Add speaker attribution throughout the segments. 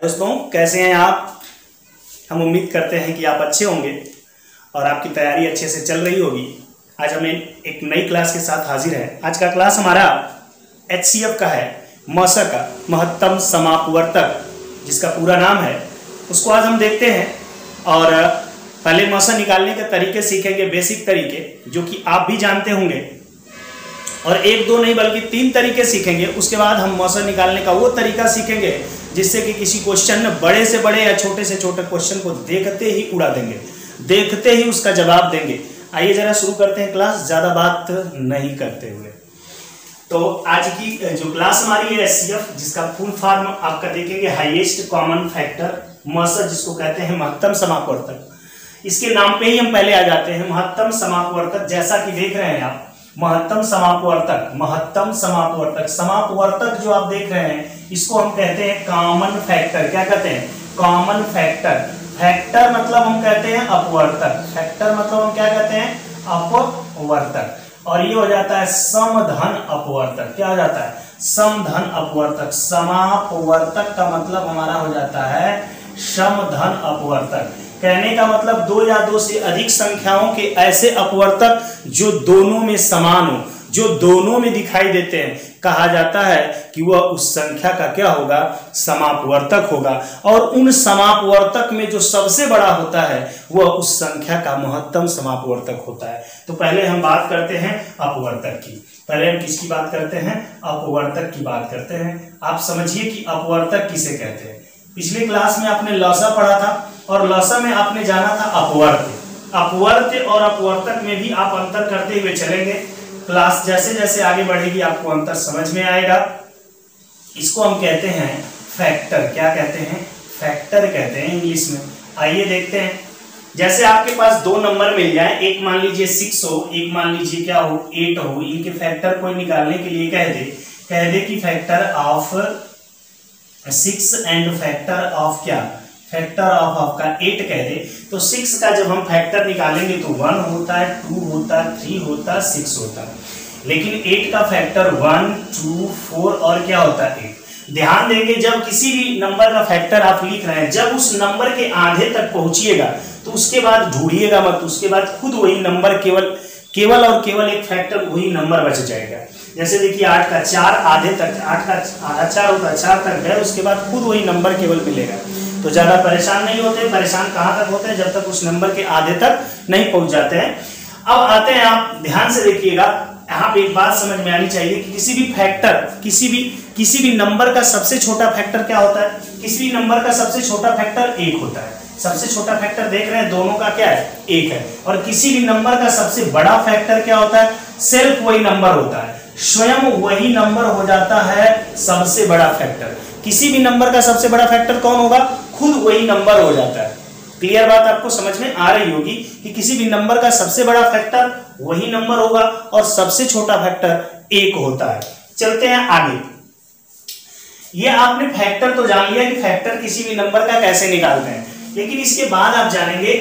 Speaker 1: दोस्तों कैसे हैं आप। हम उम्मीद करते हैं कि आप अच्छे होंगे और आपकी तैयारी अच्छे से चल रही होगी। आज हम एक नई क्लास के साथ हाजिर हैं। आज का क्लास हमारा HCF का है, मौसा का महत्तम समापवर्तक, जिसका पूरा नाम है, उसको आज हम देखते हैं। और पहले मौसा निकालने के तरीके सीखेंगे, बेसिक तरीके जो कि आप भी जानते होंगे, और एक दो नहीं बल्कि 3 तरीके सीखेंगे। उसके बाद हम मौसा निकालने का वो तरीका सीखेंगे जिससे कि किसी क्वेश्चन में बड़े से बड़े या छोटे से छोटे क्वेश्चन को देखते ही उड़ा देंगे, देखते ही उसका जवाब देंगे। आइए जरा शुरू करते हैं क्लास, ज़्यादा बात नहीं करते हुए। तो आज की जो क्लास हमारी है HCF, जिसका फुल फॉर्म आपका देखेंगे हाईएस्ट कॉमन फैक्टर, मौसा जिसको कहते हैं महत्तम समापवर्तक। इसके नाम पे ही हम पहले आ जाते हैं, महत्तम समापवर्तक। जैसा कि देख रहे हैं आप, महत्तम समापवर्तक, महत्तम समापवर्तक, समापवर्तक जो आप देख रहे हैं इसको हम कहते हैं कॉमन फैक्टर। क्या कहते हैं? Common factor. फैक्टर मतलब हम कहते हैं अपवर्तक, फैक्टर मतलब हम क्या कहते हैं? अपवर्तक। और ये हो जाता है समधन अपवर्तक। क्या हो जाता है? समधन अपवर्तक। समापवर्तक का मतलब हमारा हो जाता है समधन अपवर्तक। कहने का मतलब 2 या 2 से अधिक संख्याओं के ऐसे अपवर्तक जो दोनों में समान हो, जो दोनों में दिखाई देते हैं, कहा जाता है कि वह उस संख्या का क्या होगा? समापवर्तक होगा। और उन समापवर्तक में जो सबसे बड़ा होता है वह उस संख्या का महत्तम समापवर्तक होता है। तो पहले हम बात करते हैं अपवर्तक की। पहले हम किसकी बात करते हैं? अपवर्तक की बात करते हैं। आप समझिए कि अपवर्तक किसे कहते हैं। पिछली क्लास में आपने लौसा पढ़ा था और लौसा में आपने जाना था अपवर्त्य। अपवर्त्य और अपवर्तक में भी आप अंतर करते हुए चलेंगे। क्लास जैसे जैसे आगे बढ़ेगी आपको अंतर समझ में आएगा। इसको हम कहते हैं फैक्टर। क्या कहते हैं? फैक्टर कहते हैं इंग्लिश में। आइए देखते हैं। जैसे आपके पास 2 नंबर मिल जाए, एक मान लीजिए 6 हो, एक मान लीजिए क्या हो 8 हो, इनके फैक्टर कोई निकालने के लिए कह दे कि factor of 6 and factor of क्या? फैक्टर ऑफ आपका 8 कह दे, तो 6 का जब हम फैक्टर निकालेंगे तो 1 होता है, 2 होता है, 3 होता है, 6 होता है। लेकिन 8 का फैक्टर 1, 2, 4 और क्या होता है? 8। ध्यान देंगे, जब किसी भी नंबर का फैक्टर आप लिख रहे हैं, जब उस नंबर के आधे तक पहुंचिएगा तो उसके बाद ढूंढिएगा मत, उसके बाद खुद वही नंबर केवल और केवल एक फैक्टर वही नंबर बच जाएगा। जैसे देखिए 8 का 4 आधे तक, 8 का आधा 4 होता है, 4 तक गए, उसके बाद खुद वही नंबर केवल मिलेगा। तो ज्यादा परेशान नहीं होते। परेशान कहां तक होते हैं? जब तक उस नंबर के आधे तक नहीं पहुंच जाते हैं। अब आते हैं, आप ध्यान से देखिएगा, यहाँ पे एक बात समझ में आनी चाहिए कि किसी भी फैक्टर, किसी भी नंबर का सबसे छोटा फैक्टर क्या होता है? किसी भी नंबर का सबसे छोटा फैक्टर 1 होता है। सबसे छोटा फैक्टर देख रहे हैं, दोनों का क्या है? 1 है। और किसी भी नंबर का सबसे बड़ा फैक्टर क्या होता है? सिर्फ वही नंबर होता है, स्वयं वही नंबर हो जाता है सबसे बड़ा फैक्टर। किसी भी नंबर का सबसे बड़ा फैक्टर कौन होगा? खुद वही नंबर हो जाता है। क्लियर बात आपको समझ में आ रही होगी कि किसी भी नंबर का सबसे बड़ा फैक्टर वही नंबर होगा और सबसे छोटा फैक्टर 1 होता है। चलते हैं आगे। ये आपने फैक्टर तो जान लिया कि फैक्टर किसी भी नंबर का कैसे निकालते हैं, लेकिन इसके बाद आप जानेंगे,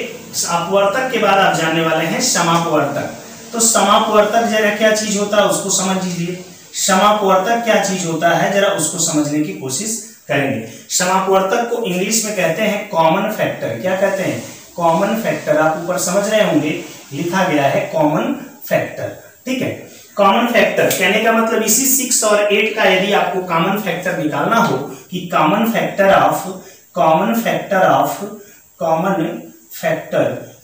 Speaker 1: अपवर्तक के बाद आप जानने वाले हैं समापवर्तक। तो समापवर्तक जरा क्या चीज होता है उसको समझ लीजिए। समापवर्तक क्या चीज होता है जरा उसको समझने की कोशिश करेंगे। समापवर्तक को इंग्लिश में कहते हैं कॉमन फैक्टर। क्या कहते हैं? Common factor. आप ऊपर समझ रहे होंगे, लिखा गया है कॉमन फैक्टर। ठीक है, कॉमन फैक्टर कहने का मतलब इसी 6 और 8 का यदि आपको कॉमन फैक्टर निकालना हो कि कॉमन फैक्टर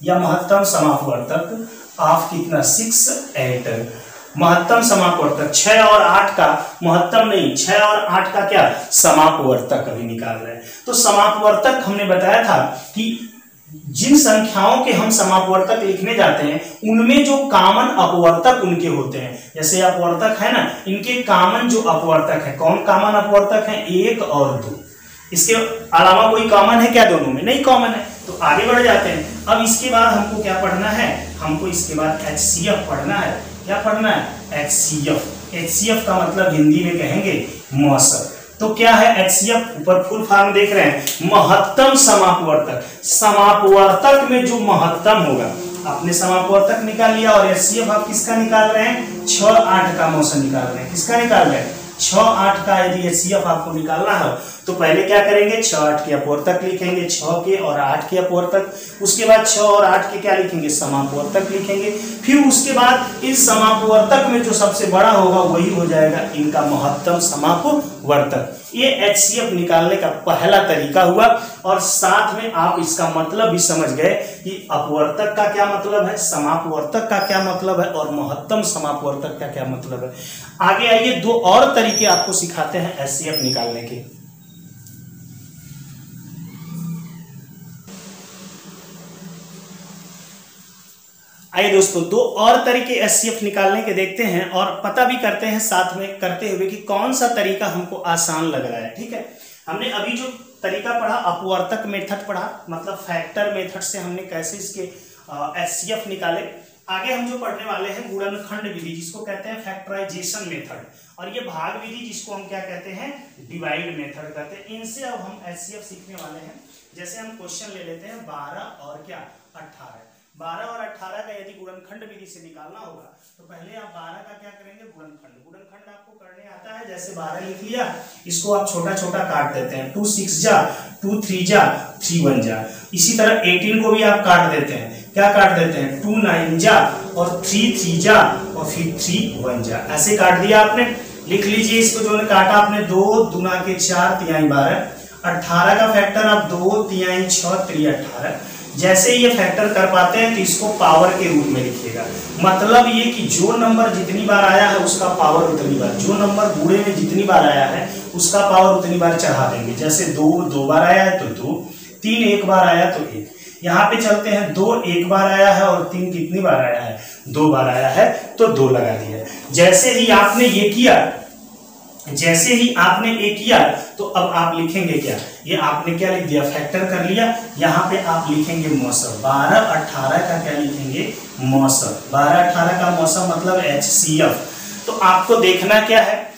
Speaker 1: या महत्तम समापवर्तक ऑफ कितना? 6, 8। महत्तम समापवर्तक 6 और 8 का महत्तम नहीं, 6 और 8 का क्या? समापवर्तक अभी निकाल रहे हैं। तो समापवर्तक हमने बताया था कि जिन संख्याओं के हम समापवर्तक लिखने जाते हैं उनमें जो कॉमन अपवर्तक उनके होते हैं, जैसे अपवर्तक है ना, इनके कॉमन जो अपवर्तक है, कौन कॉमन अपवर्तक है? 1 और 2। इसके अलावा कोई कॉमन है क्या? दोनों में नहीं कॉमन है। तो आगे बढ़ जाते हैं। अब इसके बाद हमको क्या पढ़ना है? हमको इसके बाद HCF पढ़ना है। क्या पढ़ना है? HCF। HCF का मतलब हिंदी में कहेंगे मौसा। तो क्या है HCF? ऊपर फुल फॉर्म देख रहे हैं, महत्तम समापवर्तक। समापवर्तक में जो महत्तम होगा, आपने समापवर्तक निकाल लिया और HCF आप किसका निकाल रहे हैं? 6, 8 का मौसा निकाल रहे हैं। किसका निकाल रहे हैं? 6, 8 का यदि HCF आपको निकालना है तो पहले क्या करेंगे, 6 8 के अपवर्तक लिखेंगे, 6 के और 8 के अपवर्तक। उसके बाद 6 और 8 के क्या लिखेंगे, समापवर्तक लिखेंगे। फिर उसके बाद इस समापवर्तक में जो सबसे बड़ा होगा वही हो जाएगा इनका महत्तम समापवर्तक। ये HCF निकालने का पहला तरीका हुआ और साथ में आप इसका मतलब भी समझ गए कि अपवर्तक का क्या मतलब है, समापवर्तक का क्या मतलब है और महत्तम समापवर्तक का क्या मतलब है। आगे आइए 2 और तरीके आपको सिखाते हैं HCF निकालने के। आइए दोस्तों 2 और तरीके HCF निकालने के देखते हैं और पता भी करते हैं साथ में करते हुए कि कौन सा तरीका हमको आसान लग रहा है। ठीक है, हमने अभी जो तरीका पढ़ा अपवर्तक मेथड पढ़ा, मतलब फैक्टर मेथड से हमने कैसे इसके HCF निकाले। आगे हम जो पढ़ने वाले हैं गुणनखंड विधि, जिसको कहते हैं फैक्टराइजेशन मेथड, और ये भाग विधि जिसको हम क्या कहते हैं, डिवाइड मेथड कहते हैं। इनसे अब हम HCF सीखने वाले हैं। जैसे हम क्वेश्चन ले लेते हैं 12 और क्या 18। 12 और 18 का यदि गुणनखंड विधि से निकालना होगा तो पहले आप 12 का क्या करेंगे, गुणनखंड आपको करने आता है। जैसे 12 लिख लिया, इसको आप छोटा छोटा काट देते हैं, 2 6 जा, 2 3 जा, 3 1 जा। इसी तरह 18 को भी आप काट देते हैं, क्या काट देते हैं, 2 9 जा और 3 3 जा और फिर 3 1 जा। ऐसे काट दिया आपने। लिख लीजिए इसको, जो काटा आपने 2 दूना के 4 तिहाई 12। 18 का फैक्टर आप 2 तिहाई 6 3 18। जैसे ये फैक्टर कर पाते हैं तो इसको पावर के रूप में लिखिएगा। मतलब ये कि जो नंबर जितनी बार आया है उसका पावर उतनी बार, जो नंबर गुणे में जितनी बार आया है उसका पावर उतनी बार चढ़ा देंगे। जैसे 2 बार आया है तो 2, 3 एक बार आया तो 1। यहाँ पे चलते हैं 2 एक बार आया है और 3 कितनी बार आया है, 2 बार आया है तो 2 लगा दिया। जैसे ही आपने ये किया, जैसे ही आपने ये किया तो अब आप लिखेंगे क्या, ये आपने क्या लिख दिया, फैक्टर कर लिया। यहाँ पे आप लिखेंगे मौसम, 12 18 का क्या लिखेंगे, मौसम। 12 18 का मौसम मतलब HCF। तो आपको देखना क्या है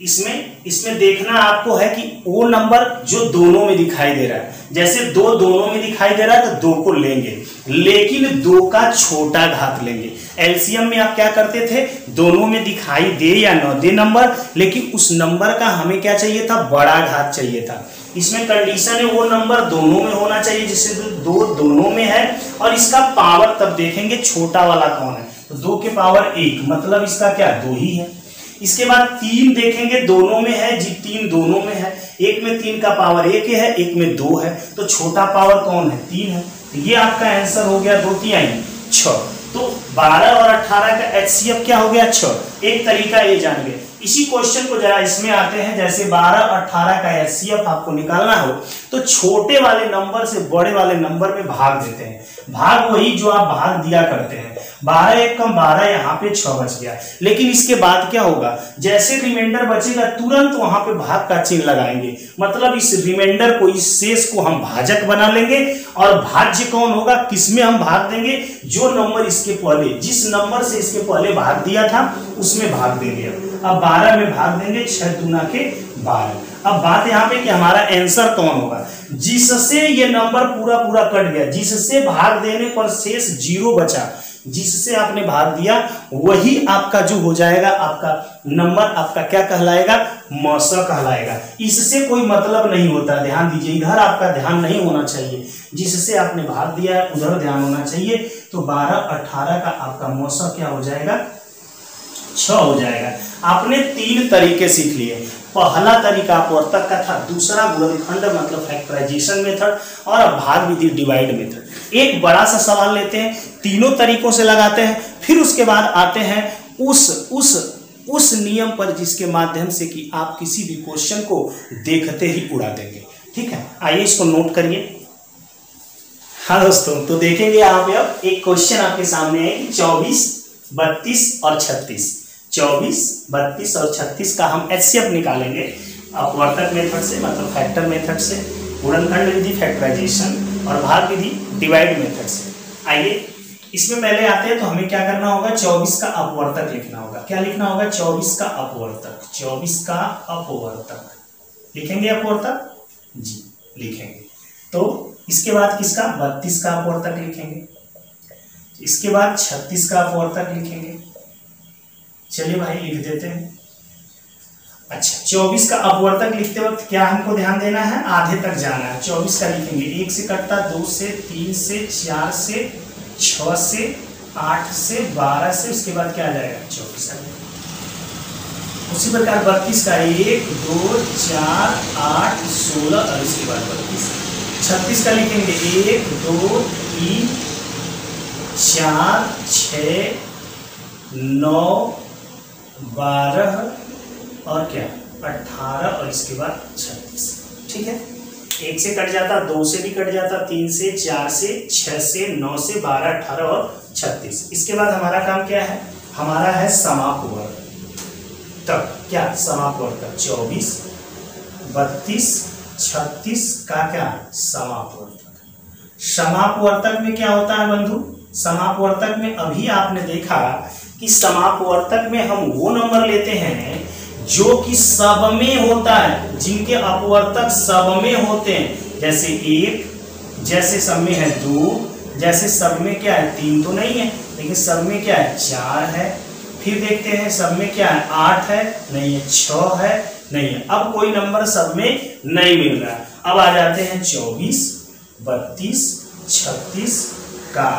Speaker 1: इसमें देखना आपको है कि वो नंबर जो दोनों में दिखाई दे रहा है। जैसे 2 दोनों में दिखाई दे रहा है तो 2 को लेंगे, लेकिन 2 का छोटा घात लेंगे। एलसीएम में आप क्या करते थे, दोनों में दिखाई दे या न दे नंबर, लेकिन उस नंबर का हमें क्या चाहिए था, बड़ा घात चाहिए था। इसमें कंडीशन है वो नंबर दोनों में होना चाहिए, जिससे 2 दोनों में है, और इसका पावर तब देखेंगे छोटा वाला कौन है। तो 2 के पावर 1 मतलब इसका क्या, 2 ही है। इसके बाद 3 देखेंगे दोनों में है जी, 3 दोनों में है। एक में 3 का पावर 1 है, एक में 2 है, तो छोटा पावर कौन है, 3 है। तो ये आपका आंसर हो गया 2 3 6। तो 12 और 18 का HCF क्या हो गया, 6। एक तरीका ये जान गए। इसी क्वेश्चन को जरा इसमें आते हैं। जैसे 12 और 18 का HCF आपको निकालना हो तो छोटे वाले नंबर से बड़े वाले नंबर में भाग देते हैं। भाग वही जो आप भाग दिया करते हैं, 12 1 कम 12, यहाँ पे 6 बच गया। लेकिन इसके बाद क्या होगा, जैसे रिमाइंडर बचेगा तुरंत वहां पे भाग का चिन्ह लगाएंगे। मतलब इस रिमाइंडर को, इस शेष को हम भाजक बना लेंगे, और भाज्य कौन होगा, किसमें हम भाग देंगे, जो नंबर इसके पहले, जिस नंबर से इसके पहले भाग दिया था उसमें भाग देंगे। अब 12 में भाग देंगे, 6 दूना के 12। अब बात यहाँ पे कि हमारा आंसर कौन होगा, जिससे ये नंबर पूरा पूरा कट गया, जिससे भाग देने पर शेष 0 बचा, जिससे आपने भाग दिया वही आपका जो हो जाएगा, आपका नंबर आपका क्या कहलाएगा, मौसा कहलाएगा। इससे कोई मतलब नहीं होता, ध्यान दीजिए, इधर आपका ध्यान नहीं होना चाहिए, जिससे आपने भाग दिया है उधर ध्यान होना चाहिए। तो 12 18 का आपका मौसा क्या हो जाएगा, 6 हो जाएगा। आपने 3 तरीके सीख लिए। पहला तरीका अपवर्तक का था, दूसरा गुणनखंड मतलब फैक्टराइजेशन मेथड, और भाग विधि डिवाइड मेथड। एक बड़ा सा सवाल लेते हैं, तीनों तरीकों से लगाते हैं, फिर उसके बाद आते हैं उस नियम पर जिसके माध्यम से कि आप किसी भी क्वेश्चन को देखते ही उड़ा देंगे। ठीक है, आइए इसको नोट करिए। हाँ दोस्तों, तो देखेंगे यहाँ पे अब एक क्वेश्चन आपके सामने है कि 24 32 और 36, 24 32 और 36 का हम HCF निकालेंगे अपवर्तक मेथड से, मतलब फैक्टर मेथड से, गुणनखंड विधि फैक्टराइजेशन, और भाग विधि डिवाइड मेथड से। आइए इसमें पहले आते हैं, तो हमें क्या करना होगा, 24 का अपवर्तक लिखना होगा। क्या लिखना होगा, 24 का अपवर्तक, 24 का अपवर्तक लिखेंगे, अपवर्तक जी लिखेंगे। तो इसके बाद किसका, 32 का अपवर्तक लिखेंगे, इसके बाद 36 का अपवर्तक लिखेंगे। चलिए भाई लिख देते हैं। अच्छा 24 का अपवर्तक लिखते वक्त क्या हमको ध्यान देना है, आधे तक जाना है। 24 का लिखेंगे 1 से कटता, 2 से, 3 से, 4 से, 6 से, 8 से, 12 से, उसके बाद क्या आ जाएगा 24 आ जाएगा। उसी प्रकार 32 का 1 2 4 8 16 और इसके बाद 32। 36 का लिखेंगे 1 2 3 4 6 9 12 और क्या 18 और इसके बाद 36। ठीक है, 1 से कट जाता, 2 से भी कट जाता, 3 से, 4 से, 6 से, 9 से, 12 18 और 36। इसके बाद हमारा काम क्या है, हमारा है समापवर्तक। तब क्या समापवर्तक 24 32 36 का क्या समापवर्तक। समापवर्तक में क्या होता है बंधु, समापवर्तक में अभी आपने देखा कि समापवर्तक में हम वो नंबर लेते हैं जो कि सब में होता है, जिनके अपवर्तक सब में होते हैं। जैसे 1, जैसे सब में है 2, जैसे सब में क्या है 3 तो नहीं है, लेकिन सब में क्या है 4 है। फिर देखते हैं सब में क्या है 8 है, नहीं है, 6 है, नहीं है। अब कोई नंबर सब में नहीं मिल रहा है। अब आ जाते हैं 24 32 36 का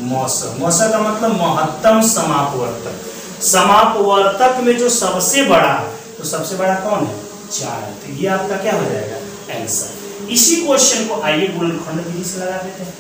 Speaker 1: मौसम। मौसम का मतलब महत्तम समापवर्तक। समापवर्तक में जो सबसे बड़ा, तो सबसे बड़ा कौन है 4 है। तो ये आपका क्या हो जाएगा आंसर। इसी क्वेश्चन को आइए गुणनखंड विधि से लगा देते हैं।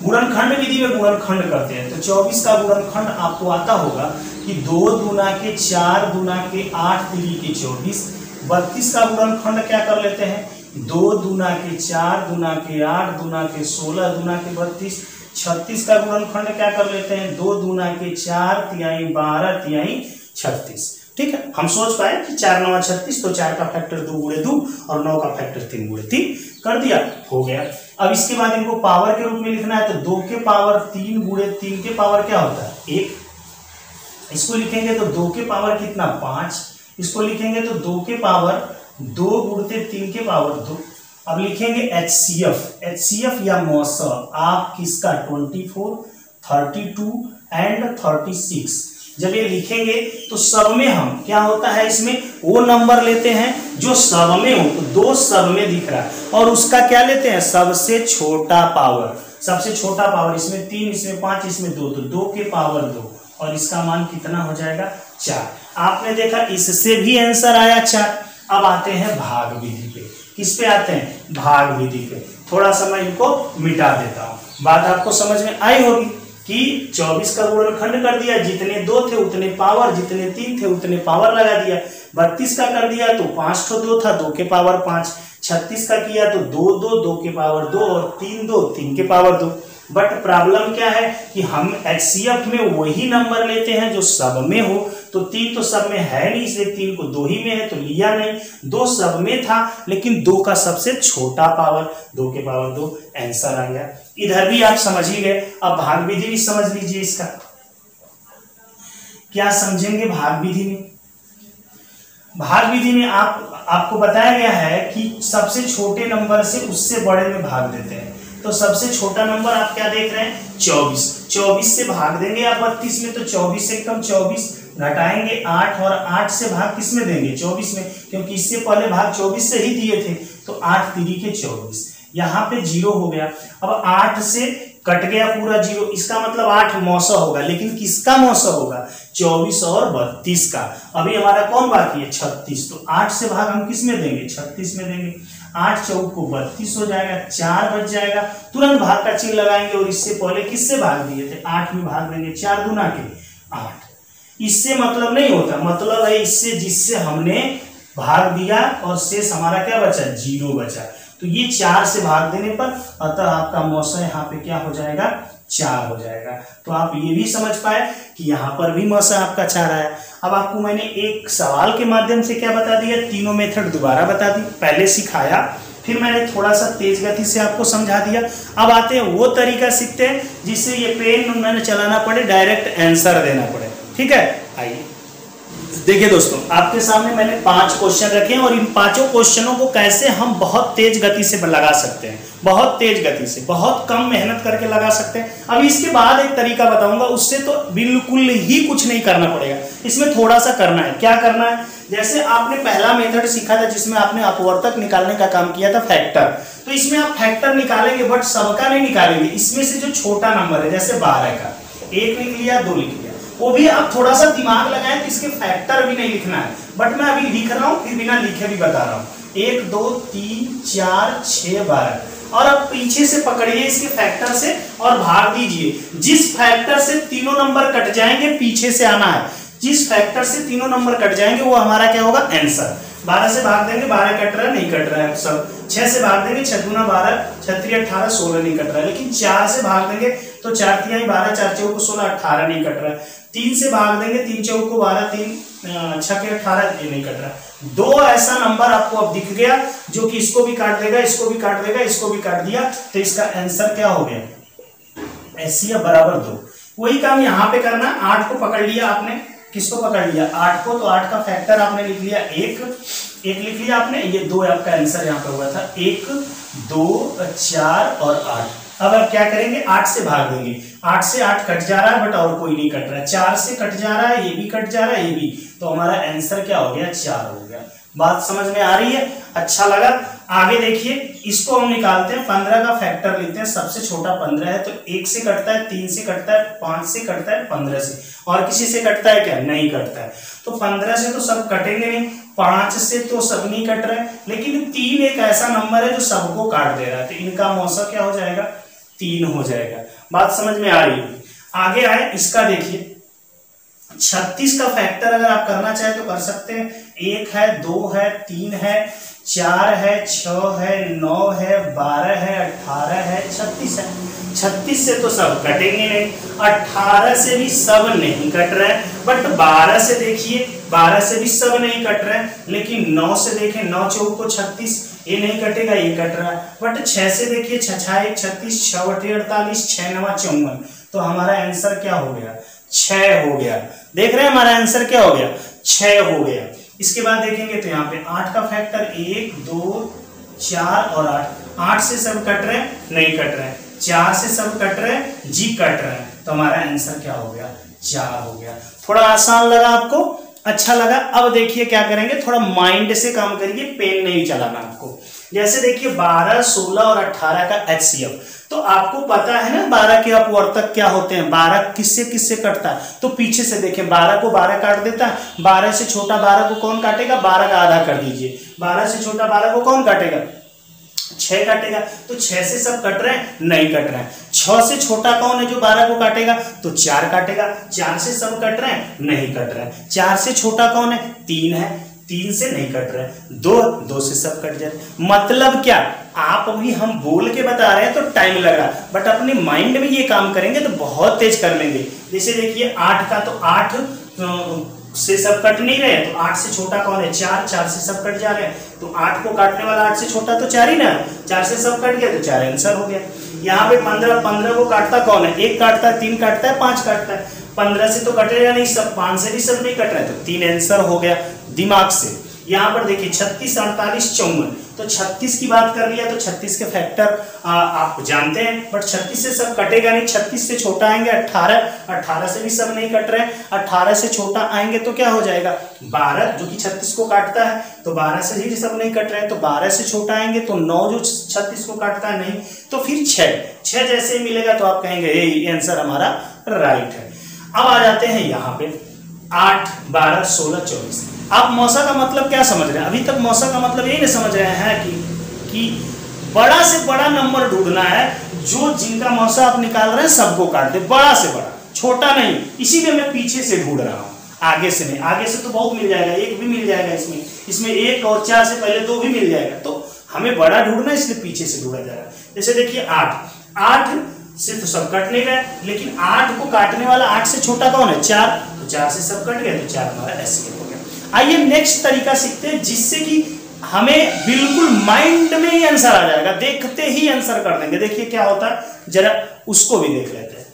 Speaker 1: गुणनखंड विधि में गुणनखंड करते हैं। तो 24 का गुणनखंड आपको आता होगा कि 2 दूना के 4 दूना के 8 3 के 24। 32 का गुणनखंड क्या कर लेते हैं, 2 दूना के 4 दूना के 8 दूना के 16 दूना के 32। 36 का गुणनखंड क्या कर लेते हैं, 2 दूना के 4 तिहाई 12 तिहाई 36। ठीक है, हम सोच पाए कि 4 9 36, तो 4 का फैक्टर 2 गुणे 2 और 9 का फैक्टर 3 गुणे 3 कर दिया, हो गया। अब इसके बाद इनको पावर के रूप में लिखना है, तो 2 के पावर 3 गुणे 3 के पावर क्या होता है 1। इसको लिखेंगे तो 2 के पावर कितना 5। इसको लिखेंगे तो 2 के पावर 2 गुणते 3 के पावर 2। अब लिखेंगे HCF या मौसम आप किसका 24 32 एंड 36। जब ये लिखेंगे तो सब में हम क्या होता है, इसमें वो नंबर लेते हैं जो सब में हो। तो 2 सब में दिख रहा है और उसका क्या लेते हैं, सबसे छोटा पावर। सबसे छोटा पावर इसमें 3 इसमें 5 इसमें 2, तो 2 के पावर 2 और इसका मान कितना हो जाएगा 4। आपने देखा इससे भी आंसर आया 4। अब आते हैं भाग विधि पे। किस पे आते हैं, भाग विधि पे। थोड़ा सा मैं इनको मिटा देता हूँ, बात आपको समझ में आई होगी कि 24 का गुणनखंड कर दिया, जितने 2 थे उतने पावर, जितने 3 थे उतने पावर लगा दिया। 32 का कर दिया तो 5 तो 2 था, 2 के पावर 5। 36 का किया तो 2 2 2 के पावर 2 और 3 2 3 के पावर 2। बट प्रॉब्लम क्या है कि हम HCF में वही नंबर लेते हैं जो सब में हो। तो 3 तो सब में है नहीं, इसलिए 3 को 2 ही में है तो लिया नहीं। 2 सब में था लेकिन 2 का सबसे छोटा पावर, 2 के पावर 2, आंसर आ गया। इधर भी आप समझ ही गए। अब भाग विधि भी समझ लीजिए। इसका क्या समझेंगे भाग विधि में। भाग विधि में आपको बताया गया है कि सबसे छोटे नंबर से उससे बड़े में भाग देते हैं। तो सबसे छोटा नंबर आप क्या देख रहे हैं 24। 24 से भाग देंगे आप 32 में, तो 24 से कम 24 घटाएंगे 8 और 8 से भाग किस में देंगे 24 में, क्योंकि इससे पहले भाग 24 से ही दिए थे। तो 8 3 के 24, यहाँ पे 0 हो गया। अब 8 से कट गया पूरा 0, इसका मतलब 8 मौसा होगा, लेकिन किसका मौसा होगा 24 और 32 का। अभी हमारा कौन बाकी है 36। तो 8 से भाग हम किस में देंगे 36 में देंगे। 8 चौक को 32 हो जाएगा, 4 बच जाएगा। तुरंत भाग का चिन्ह लगाएंगे और इससे पहले किससे भाग दिए थे 8 में भाग देंगे, 4 दूना के 8। इससे मतलब नहीं होता, मतलब है इससे जिससे हमने भाग दिया और शेष हमारा क्या बचा 0 बचा। तो ये 4 से भाग देने पर अतः आपका मौसा यहाँ पे क्या हो जाएगा 4 हो जाएगा। तो आप ये भी समझ पाए कि यहाँ पर भी मौसा आपका 4 आया। अब आपको मैंने एक सवाल के माध्यम से क्या बता दिया, तीनों मेथड दोबारा बता दी। पहले सिखाया, फिर मैंने थोड़ा सा तेज गति से आपको समझा दिया। अब आते हैं वो तरीका सीखते हैं जिससे ये पेन मैंने चलाना पड़े, डायरेक्ट आंसर देना पड़े। ठीक है, आइए। देखिए दोस्तों, आपके सामने मैंने 5 क्वेश्चन रखे हैं और इन 5 क्वेश्चनों को कैसे हम बहुत तेज गति से लगा सकते हैं, बहुत तेज गति से, बहुत कम मेहनत करके लगा सकते हैं। अभी इसके बाद एक तरीका बताऊंगा, उससे तो बिल्कुल ही कुछ नहीं करना पड़ेगा, इसमें थोड़ा सा करना है। क्या करना है? जैसे आपने पहला मेथड सीखा था जिसमें आपने अपवर्तक निकालने का काम किया था, फैक्टर। तो इसमें आप फैक्टर निकालेंगे बट सबका नहीं निकालेंगे, इसमें से जो छोटा नंबर है जैसे 12 का 1 लिख लिया, 2 लिख लिया, वो भी आप थोड़ा सा दिमाग लगाएं तो इसके फैक्टर भी नहीं लिखना है, बट मैं अभी लिख रहा हूं, फिर बिना लिखे भी बता रहा हूं। 1 2 3 4 6 12 और अब पीछे से पकड़िए इसके फैक्टर से और भाग दीजिए। जिस फैक्टर से तीनों नंबर कट जाएंगे पीछे से आना है, जिस फैक्टर से तीनों नंबर कट जाएंगे वो हमारा क्या होगा? आंसर। 12 से भाग देंगे, 12 कट रहा है, नहीं कट रहा है सब। 6 से भाग देंगे, 6 दूना 12, 6 3 18, 16 नहीं कट रहा है। लेकिन 4 से भाग देंगे तो 4 3 12, 4 4 16, 18 नहीं कट रहा है। 3 से भाग देंगे, 3 4 12, 3 6 18, ये नहीं कट रहा है। 2 ऐसा नंबर आपको अब दिख गया जो कि इसको भी काट देगा, इसको भी काट देगा, इसको भी काट दिया, तो इसका आंसर क्या हो गया? HCF बराबर 2। वही काम यहाँ पे करना। 8 को पकड़ लिया आपने, किसको पकड़ लिया? 8 को, तो 8 का फैक्टर आपने लिख लिया 1 लिख लिया आपने, ये 2 आपका आंसर यहाँ पे हुआ था। 1 2 4 और 8। अब आप क्या करेंगे? 8 से भाग देंगे, 8 से 8 कट जा रहा है बट और कोई नहीं कट रहा है। 4 से कट जा रहा है, ये भी कट जा रहा है, ये भी, तो हमारा आंसर क्या हो गया? 4 हो गया। बात समझ में आ रही है? अच्छा लगा? आगे देखिए, इसको हम निकालते हैं। 15 का फैक्टर लेते हैं, सबसे छोटा 15 है, तो 1 से कटता है, 3 से कटता है, 5 से कटता है, 15 से, और किसी से कटता है क्या? नहीं कटता है। तो 15 से तो सब कटेंगे नहीं, 5 से तो सब नहीं कट रहे, लेकिन 3 एक ऐसा नंबर है जो सबको काट दे रहा है, तो इनका मौसा क्या हो जाएगा? 3 हो जाएगा। बात समझ में आ रही है? आगे आए, इसका देखिए, 36 का फैक्टर अगर आप करना चाहे तो कर सकते हैं। 1 है, 2 है, 3 है, 4 है, 6 है, 9 है, 12 है, 18 है, 36 है। 36 से तो सब कटेंगे नहीं, 18 से भी सब नहीं कट रहे हैं, बट 12 से देखिए, 12 से भी सब नहीं कट रहे हैं, लेकिन 9 से देखें, 9 चौक को 36, ये नहीं कटेगा, ये कट रहा है। बट 6 से देखिए, 6 6 1 36, 6 8 48, 6 9 54, तो हमारा आंसर क्या हो गया? 6 हो गया। देख रहे हैं हमारा आंसर क्या हो गया? 6 हो गया। इसके बाद देखेंगे तो यहाँ पे 8 का फैक्टर 1 2 4 और 8। 8 से सब कट रहे हैं? नहीं कट रहे हैं। 4 से सब कट रहे हैं? जी कट रहे हैं, तो हमारा आंसर क्या हो गया? 4 हो गया। थोड़ा आसान लगा आपको? अच्छा लगा? अब देखिए क्या करेंगे, थोड़ा माइंड से काम करिए, पेन नहीं चलाना आपको। जैसे देखिए 12 16 और 18 का HCF, तो आपको पता है ना 12 के अपवर्तक क्या होते हैं, 12 किससे किससे कटता है, तो पीछे से देखें, 12 को 12 काट देता है, 12 से छोटा 12 को कौन काटेगा? 12 का आधा कर दीजिए। 12 से छोटा 12 को कौन काटेगा? 6 काटेगा। तो 6 से सब कट रहे हैं? नहीं कट रहे हैं। 6 से छोटा कौन है जो 12 को काटेगा? तो 4 काटेगा। 4 से सब कट रहे हैं? नहीं कट रहे हैं। 4 से छोटा कौन है? 3 है, 3 से नहीं कट रहे हैं। 2 से सब कट जाए। मतलब क्या, आप अभी हम बोल के बता रहे हैं तो टाइम लगा, बट अपने माइंड में ये काम करेंगे तो बहुत तेज कर लेंगे। जैसे देखिए 8 का, तो 8 से सब कट नहीं रहे, तो 8 से छोटा कौन है? 4, 4 से सब कट जा रहे हैं, तो 8 को काटने वाला 8 से छोटा तो 4 ही ना, 4 से सब कट गया तो 4 आंसर हो गया। यहाँ पे 15 को काटता कौन है? 1 काटता है, 3 काटता है, 5 काटता है। 15 से तो कटेगा नहीं सब, 5 से भी सब नहीं कट रहा है, तो 3 आंसर हो गया दिमाग से। यहाँ पर देखिए 36 48 54, तो 36 की बात कर लिया तो 36 के फैक्टर आप जानते हैं, बट 36 से सब कटेगा नहीं। 36 से छोटा आएंगे 18, 18 से भी सब नहीं कट रहे, 18 से छोटा आएंगे तो क्या हो जाएगा? 12, जो कि 36 को काटता है, तो 12 से भी सब नहीं कट रहे हैं, तो 12 से छोटा आएंगे, तो 9 जो 36 को काटता है नहीं, तो फिर 6 जैसे मिलेगा तो आप कहेंगे ये आंसर हमारा राइट है। अब आ जाते हैं यहाँ पे 8 12 16 24। आप मौसा का मतलब क्या समझ रहे हैं? अभी तक मौसा का मतलब यही नहीं समझ रहे हैं कि बड़ा से बड़ा नंबर ढूंढना है, जो जिनका मौसा आप निकाल रहे हैं सबको काट दे, बड़ा से बड़ा, छोटा नहीं। इसीलिए मैं पीछे से ढूंढ रहा हूँ, आगे से नहीं। आगे से तो बहुत मिल जाएगा, 1 भी मिल जाएगा, इसमें 1 और 4 से पहले 2 भी मिल जाएगा, तो हमें बड़ा ढूंढना है, इसलिए पीछे से ढूंढा जा रहा है। जैसे देखिए 8 से तो सब कट नहीं रहा, लेकिन 8 को काटने वाला 8 से छोटा कौन है? 4, तो 4 से सब कट गया, तो 4 हमारा HCF हो गया। आइए नेक्स्ट तरीका सीखते हैं, जिससे कि हमें बिल्कुल माइंड में ही आंसर आ जाएगा, देखते ही आंसर कर देंगे। देखिए क्या होता है, जरा उसको भी देख लेते हैं।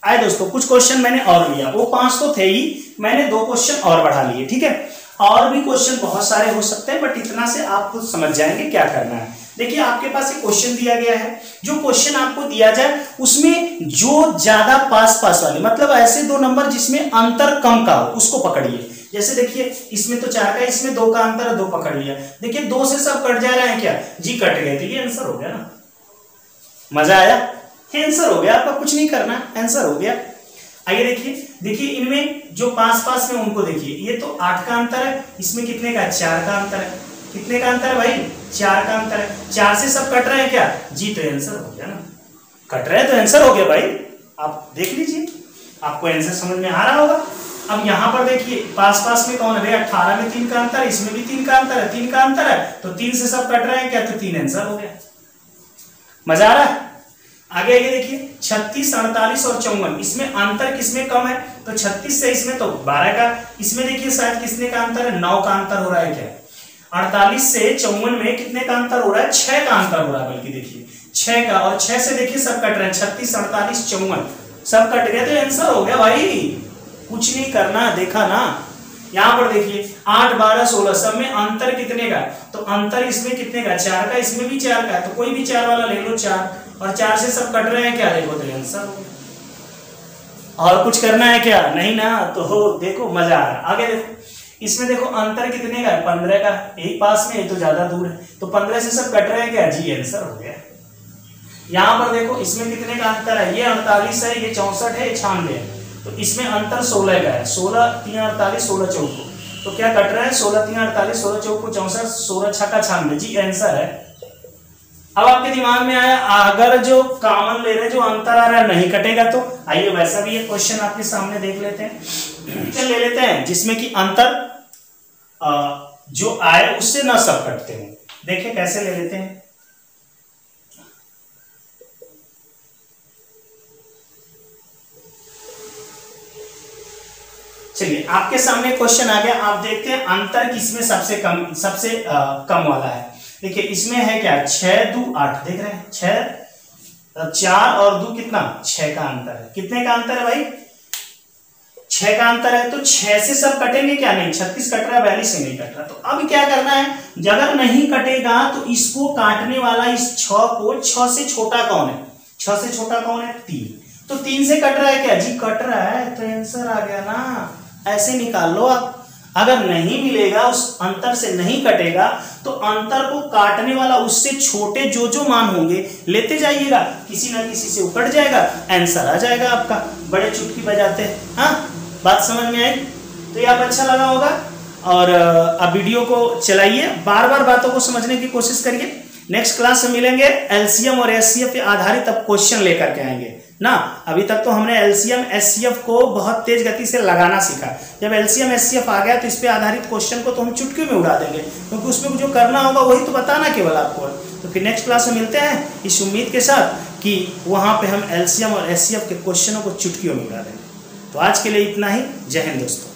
Speaker 1: आए दोस्तों, कुछ क्वेश्चन मैंने और लिया, वो 5 तो थे ही, मैंने 2 क्वेश्चन और बढ़ा लिए, ठीक है। और भी क्वेश्चन बहुत सारे हो सकते हैं, बट इतना से आप खुद समझ जाएंगे क्या करना है। देखिए आपके पास एक क्वेश्चन दिया गया है, जो क्वेश्चन आपको दिया जाए उसमें जो ज्यादा पास वाले, मतलब ऐसे 2 नंबर जिसमें अंतर कम का हो, उसको पकड़िए। जैसे देखिए इसमें तो 4 का, इसमें 2 का अंतर है, 2 पकड़ लिया। देखिए 2 से सब कट जा रहा है क्या जी, कट गए, तो ये आंसर हो गया ना। मजा आया, आंसर हो गया आपका, कुछ नहीं करना, आंसर हो गया। आइए देखिए इनमें जो पास में उनको देखिए, ये तो 8 का अंतर है, इसमें कितने का, 4 का अंतर है। कितने का अंतर है भाई, 4 का अंतर है। 4 से सब कट रहे हैं क्या जी, तो आंसर हो गया ना। कट रहे हैं तो आंसर हो गया भाई, आप देख लीजिए, आपको आंसर समझ में आ रहा होगा। अब यहां पर देखिए पास में कौन है भाई, 18 में 3 का अंतर है, इसमें भी 3 का अंतर है, 3 का अंतर है, तो 3 से सब कट रहे हैं क्या, तो 3 आंसर हो गया। मजा आ रहा है। आगे देखिए 36, 48 और 54, इसमें अंतर किसमें कम है, तो 36 से इसमें तो 12 का, इसमें देखिए शायद किसने का अंतर है, 9 का अंतर हो रहा है क्या। 48 से 54 में कितने का अंतर हो रहा है, 6 का अंतर हो रहा है, बल्कि देखिए 6 का, और 6 से देखिए सब कट रहे हैं, 36, 48, 54 सब कट गए, तो आंसर हो गया भाई, कुछ नहीं करना, देखा ना। यहां पर देखिए 8, 12, 16 सब में अंतर कितने का, तो अंतर इसमें कितने का, 4 का, इसमें भी 4 का है, तो कोई भी 4 वाला ले लो, 4, और 4 से सब कट रहे हैं क्या, देखो तो आंसर हो गया। और कुछ करना है क्या, नहीं ना, तो हो देखो मजा आ रहा है। आगे देखो इसमें देखो अंतर कितने का है, 15 का, एक पास में, ये तो ज्यादा दूर है, तो 15 से सब कट रहे हैं क्या जी, आंसर हो गया। यहां पर देखो इसमें कितने का अंतर है, ये 48 है, ये 64 है, ये 96 है, तो इसमें अंतर 16 का है, 16, 3, 48, 16, 4, तो क्या कट रहा है, 16, 3, 48, 16, 4, 64, 16, 6 का 96 जी, आंसर है। अब आपके दिमाग में आया, अगर जो कॉमन ले रहे, जो अंतर आ रहा है नहीं कटेगा, तो आइए वैसा भी एक क्वेश्चन आपके सामने देख लेते हैं। ले लेते हैं जिसमें कि अंतर जो आए उससे ना सब कटते हैं। देखिए कैसे ले लेते हैं, चलिए आपके सामने क्वेश्चन आ गया, आप देखते हैं अंतर किसमें सबसे कम वाला है। देखिए इसमें है क्या, 6, 2, 8, देख रहे हैं, 6, 4 और 2 कितना, 6 का अंतर है। कितने का अंतर है भाई, 6 का अंतर है, तो 6 से सब कटेंगे क्या, नहीं, 36 कट रहा है, 42 से नहीं कट रहा, तो अब क्या करना है, अगर नहीं कटेगा तो इसको काटने वाला, इस 6 को, 6 से छोटा कौन है, 6 से छोटा कौन है, 3, तो 3 से कट रहा है क्या जी, कट रहा है, तो आंसर आ गया ना। ऐसे निकाल लो आप, अगर नहीं मिलेगा, उस अंतर से नहीं कटेगा, तो अंतर को काटने वाला उससे छोटे जो मान होंगे लेते जाइएगा, किसी ना किसी से कट जाएगा, आंसर आ जाएगा आपका। बड़े चुटकी बजाते हैं, हाँ बात समझ में आई, तो ये आप अच्छा लगा होगा। और अब वीडियो को चलाइए, बार बार बातों को समझने की कोशिश करिए। नेक्स्ट क्लास में मिलेंगे, एलसीएम और एचसीएफ पे आधारित अब क्वेश्चन लेकर के आएंगे ना। अभी तक तो हमने एलसीएम एचसीएफ को बहुत तेज गति से लगाना सीखा, जब एलसीएम एचसीएफ आ गया तो इस पे आधारित क्वेश्चन को तो हम चुटकी में उड़ा देंगे, क्योंकि उसमें जो करना होगा वही तो बताना केवल आपको। तो फिर नेक्स्ट क्लास में मिलते हैं इस उम्मीद के साथ कि वहां पे हम एलसीएम और एचसीएफ के क्वेश्चनों को चुटकियों में उड़ा देंगे। तो आज के लिए इतना ही, जय हिंद दोस्तों।